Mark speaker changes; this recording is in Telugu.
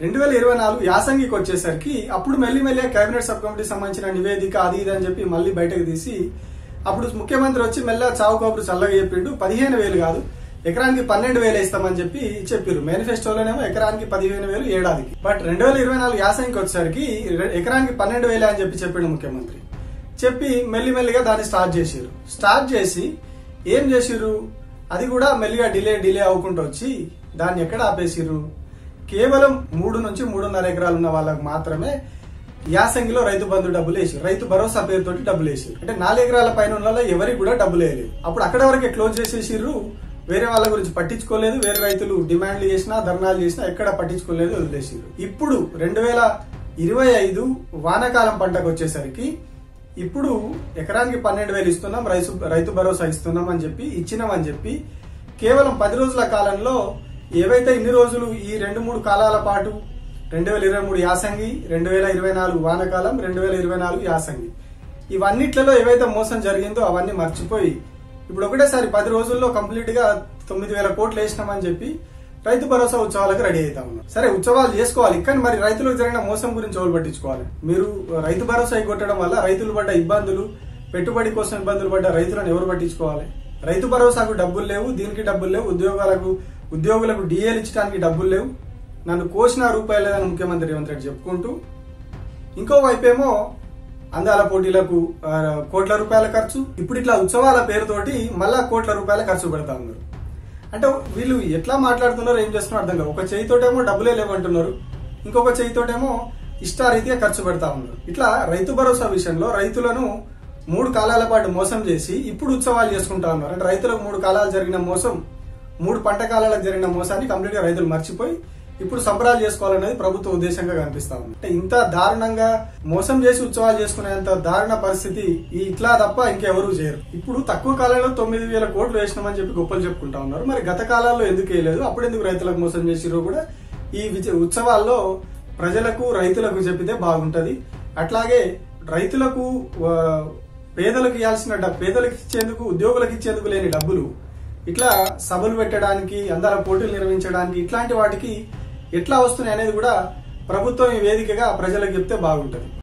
Speaker 1: 2024 యాసంగికి వచ్చేసరికి అప్పుడు మెల్లిమెల్లిగా కేబినెట్ సబ్ కమిటీ సంబంధించిన నివేదిక అది ఇది అని చెప్పి మళ్ళీ బయటకు తీసి అప్పుడు ముఖ్యమంత్రి వచ్చి మెల్లగా చావు కబురు చల్లగా చెప్పిండు. 15,000 కాదు ఎకరానికి 12,000 ఇస్తామని చెప్పి చెప్పారు. మేనిఫెస్టోలోనేమో ఎకరానికి 15,000 ఏడాదికి. బట్ 2024 యాసంగికి వచ్చేసరికి ఎకరానికి 12,000 అని చెప్పి చెప్పిండు ముఖ్యమంత్రి. చెప్పి మెల్లిమెల్లిగా దాన్ని స్టార్ట్ చేసి ఏం చేసిర్రు, అది కూడా మెల్లిగా డిలే అవ్వకుండా వచ్చి దాన్ని ఎక్కడ ఆపేసిర్రు, కేవలం 3 నుంచి 3.5 ఎకరాలు ఉన్న వాళ్ళకి మాత్రమే యాసంగిలో రైతు బంధు డబ్బులు వేసి రైతు భరోసా పేరుతోటి డబ్బులు వేసారు. అంటే 4 ఎకరాల పైన ఉన్న ఎవరికి కూడా డబ్బులు వేయలేదు. అప్పుడు అక్కడ వరకే క్లోజ్ చేసేసిర్రు. వేరే వాళ్ళ గురించి పట్టించుకోలేదు. వేరే రైతులు డిమాండ్లు చేసినా ధర్నాలు చేసినా ఎక్కడ పట్టించుకోలేదు, వదిలేసిర్రు. ఇప్పుడు 2025 వానాకాలం పంటకు వచ్చేసరికి ఇప్పుడు ఎకరానికి 12,000 ఇస్తున్నాం, రైతు భరోసా ఇస్తున్నాం అని చెప్పి ఇచ్చినామని చెప్పి కేవలం 10 రోజుల కాలంలో ఏవైతే ఇన్ని రోజులు ఈ 2-3 కాలాల పాటు 2023 యాసంగి, 2024 వానకాలం, 2024 యాసంగి ఇవన్నిట్లలో ఏవైతే మోసం జరిగిందో అవన్నీ మర్చిపోయి ఇప్పుడు ఒకటేసారి 10 రోజుల్లో కంప్లీట్ గా 9,000 కోట్లు వేసినామని చెప్పి రైతు భరోసా ఉత్సవాలకు రెడీ అవుతా ఉన్నారు. సరే ఉత్సవాలు చేసుకోవాలి, కానీ మరి రైతులకు జరిగిన మోసం గురించి ఎవరు పట్టించుకోవాలి? మీరు రైతు భరోసా కొట్టడం వల్ల రైతులు పడ్డ ఇబ్బందులు, పెట్టుబడి కోసం ఇబ్బందులు పడ్డ రైతులను ఎవరు పట్టించుకోవాలి? రైతు భరోసాకు డబ్బులు లేవు, దీనికి డబ్బులు లేవు, ఉద్యోగులకు డిఏలు ఇచ్చడానికి డబ్బులు లేవు, నన్ను కోసిన రూపాయలు లేదని ముఖ్యమంత్రి రేవంత్ రెడ్డి చెప్పుకుంటూ, ఇంకో వైపేమో అందాల పోటీలకు కోట్ల రూపాయల ఖర్చు, ఇప్పుడు ఇట్లా ఉత్సవాల పేరుతోటి మళ్ళా కోట్ల రూపాయల ఖర్చు పెడతా ఉన్నారు. అంటే వీళ్ళు ఎట్లా మాట్లాడుతున్నారో ఏం చేస్తున్నారో అర్థం కాదు. ఒక చేయితోటేమో డబ్బులే లేవంటున్నారు, ఇంకొక చేయితోటేమో ఇష్టారీతిగా ఖర్చు పెడతా ఉన్నారు. ఇట్లా రైతు భరోసా విషయంలో రైతులను 3 కాలాల పాటు మోసం చేసి ఇప్పుడు ఉత్సవాలు చేసుకుంటా ఉన్నారు. అంటే రైతులకు 3 కాలాలు జరిగిన మోసం, 3 పంట కాలాలకు జరిగిన మోసాన్ని కంప్లీట్ గా రైతులు మర్చిపోయి ఇప్పుడు సంబరాలు చేసుకోవాలనేది ప్రభుత్వ ఉద్దేశంగా కనిపిస్తా ఉంది. అంటే ఇంత దారుణంగా మోసం చేసి ఉత్సవాలు చేసుకునేంత దారుణ పరిస్థితి ఇట్లా తప్ప ఇంకెవరూ చేయరు. ఇప్పుడు తక్కువ కాలంలో 9,000 కోట్లు వేసినామని చెప్పి గొప్పలు చెప్పుకుంటా ఉన్నారు. మరి గత కాలాల్లో ఎందుకు వేయలేదు, అప్పుడు ఎందుకు రైతులకు మోసం చేసిరో కూడా ఈ ఉత్సవాల్లో ప్రజలకు రైతులకు చెప్పితే బాగుంటది. అట్లాగే రైతులకు పేదలకు ఇవ్వాల్సిన పేదలకు ఇచ్చేందుకు, ఉద్యోగులకు ఇచ్చేందుకు లేని డబ్బులు ఇట్లా సభలు పెట్టడానికి, అందాల పోటీలు నిర్వహించడానికి, ఇట్లాంటి వాటికి ఎట్లా వస్తున్నాయి అనేది కూడా ప్రభుత్వం ఈ వేదికగా ప్రజలకు చెప్తే బాగుంటది.